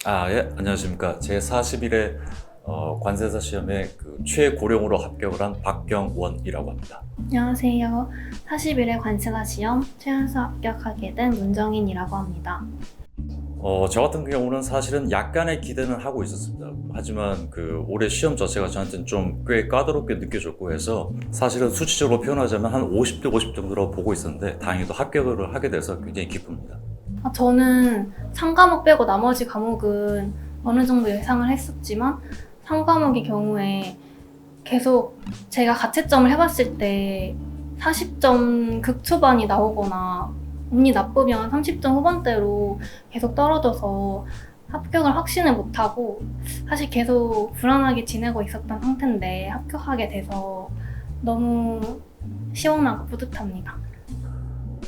예, 안녕하십니까. 제41회 관세사 시험에 최고령으로 합격을 한 박경원이라고 합니다. 안녕하세요. 41회 관세사 시험 최연소 합격하게 된 문정인이라고 합니다. 저 같은 경우는 사실은 약간의 기대는 하고 있었습니다. 하지만 올해 시험 자체가 저한테는 좀 꽤 까다롭게 느껴졌고 해서 사실은 수치적으로 표현하자면 한 50대 50 정도로 보고 있었는데 다행히도 합격을 하게 돼서 굉장히 기쁩니다. 저는 3과목 빼고 나머지 과목은 어느 정도 예상을 했었지만 3과목의 경우에 계속 제가 가채점을 해봤을 때 40점 극초반이 나오거나 운이 나쁘면 30점 후반대로 계속 떨어져서 합격을 확신을 못하고 사실 계속 불안하게 지내고 있었던 상태인데 합격하게 돼서 너무 시원하고 뿌듯합니다.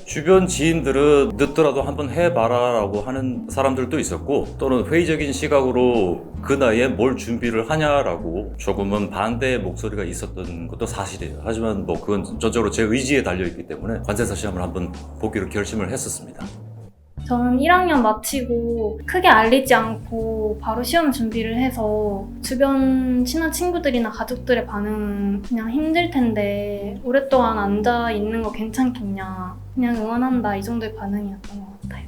주변 지인들은 늦더라도 한번 해봐라 라고 하는 사람들도 있었고, 또는 회의적인 시각으로 그 나이에 뭘 준비를 하냐라고 조금은 반대의 목소리가 있었던 것도 사실이에요. 하지만 그건 전적으로 제 의지에 달려있기 때문에 관세사 시험을 한번 보기로 결심을 했었습니다. 저는 1학년 마치고 크게 알리지 않고 바로 시험 준비를 해서 주변 친한 친구들이나 가족들의 반응은 그냥 힘들 텐데 오랫동안 앉아 있는 거 괜찮겠냐, 그냥 응원한다, 이 정도의 반응이었던 것 같아요.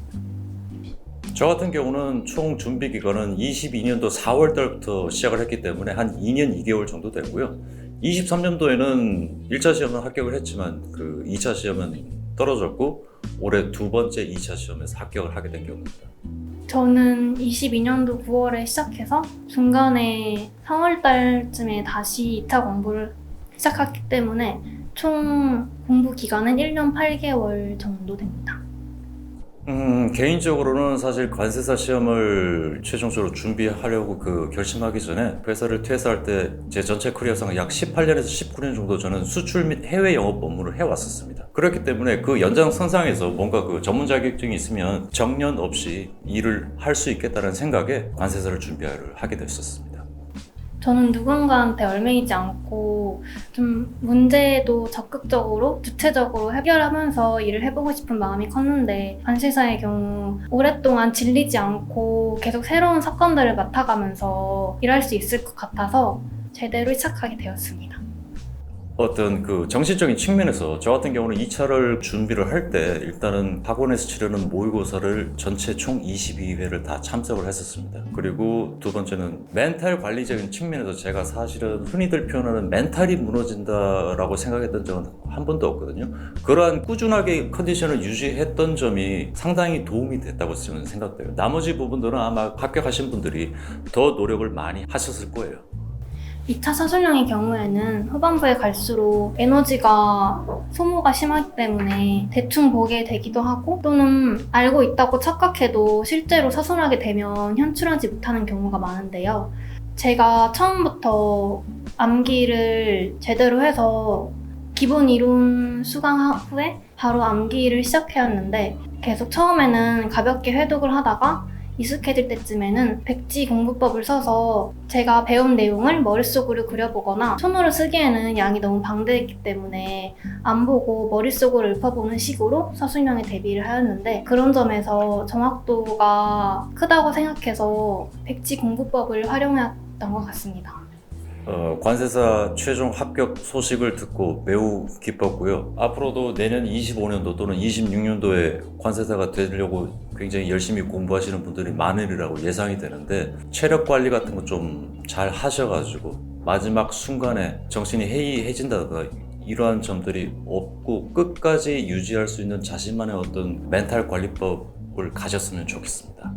저 같은 경우는 총 준비 기간은 22년도 4월 달부터 시작을 했기 때문에 한 2년 2개월 정도 되고요. 23년도에는 1차 시험은 합격을 했지만 2차 시험은 떨어졌고 올해 두 번째 2차 시험에서 합격을 하게 된 경우입니다. 저는 22년도 9월에 시작해서 중간에 3월 달쯤에 다시 2차 공부를 시작했기 때문에 총 공부 기간은 1년 8개월 정도 됩니다. 개인적으로는 사실 관세사 시험을 최종적으로 준비하려고 결심하기 전에 회사를 퇴사할 때 제 전체 커리어상 약 18년에서 19년 정도 저는 수출 및 해외 영업 업무를 해왔었습니다. 그렇기 때문에 그 연장선상에서 뭔가 전문 자격증이 있으면 정년 없이 일을 할 수 있겠다는 생각에 관세사를 준비를 하게 됐었습니다. 저는 누군가한테 얽매이지 않고 좀 문제도 적극적으로 주체적으로 해결하면서 일을 해보고 싶은 마음이 컸는데 관세사의 경우 오랫동안 질리지 않고 계속 새로운 사건들을 맡아가면서 일할 수 있을 것 같아서 제대로 시작하게 되었습니다. 어떤 정신적인 측면에서 저 같은 경우는 2차를 준비를 할 때 일단은 학원에서 치르는 모의고사를 전체 총 22회를 다 참석을 했었습니다. 그리고 두 번째는 멘탈 관리적인 측면에서 제가 사실은 흔히들 표현하는 멘탈이 무너진다라고 생각했던 적은 한 번도 없거든요. 그러한 꾸준하게 컨디션을 유지했던 점이 상당히 도움이 됐다고 저는 생각돼요. 나머지 부분들은 아마 합격하신 분들이 더 노력을 많이 하셨을 거예요. 2차 사술형의 경우에는 후반부에 갈수록 에너지가 소모가 심하기 때문에 대충 보게 되기도 하고 또는 알고 있다고 착각해도 실제로 사술하게 되면 현출하지 못하는 경우가 많은데요. 제가 처음부터 암기를 제대로 해서 기본 이론 수강 후에 바로 암기를 시작해왔는데 계속 처음에는 가볍게 회독을 하다가 익숙해질 때쯤에는 백지 공부법을 써서 제가 배운 내용을 머릿속으로 그려보거나 손으로 쓰기에는 양이 너무 방대했기 때문에 안 보고 머릿속으로 읊어보는 식으로 서술형에 대비를 하였는데 그런 점에서 정확도가 크다고 생각해서 백지 공부법을 활용했던 것 같습니다. 관세사 최종 합격 소식을 듣고 매우 기뻤고요. 앞으로도 내년 25년도 또는 26년도에 관세사가 되려고 굉장히 열심히 공부하시는 분들이 많으리라고 예상이 되는데 체력 관리 같은 거 좀 잘 하셔가지고 마지막 순간에 정신이 해이해진다든가 이러한 점들이 없고 끝까지 유지할 수 있는 자신만의 어떤 멘탈 관리법을 가졌으면 좋겠습니다.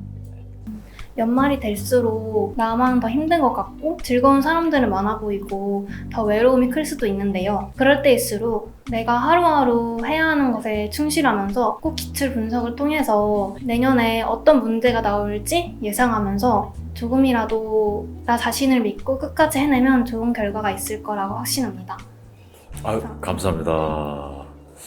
연말이 될수록 나만 더 힘든 것 같고 즐거운 사람들은 많아 보이고 더 외로움이 클 수도 있는데요. 그럴 때일수록 내가 하루하루 해야 하는 것에 충실하면서 꼭 기출 분석을 통해서 내년에 어떤 문제가 나올지 예상하면서 조금이라도 나 자신을 믿고 끝까지 해내면 좋은 결과가 있을 거라고 확신합니다. 아유, 감사합니다.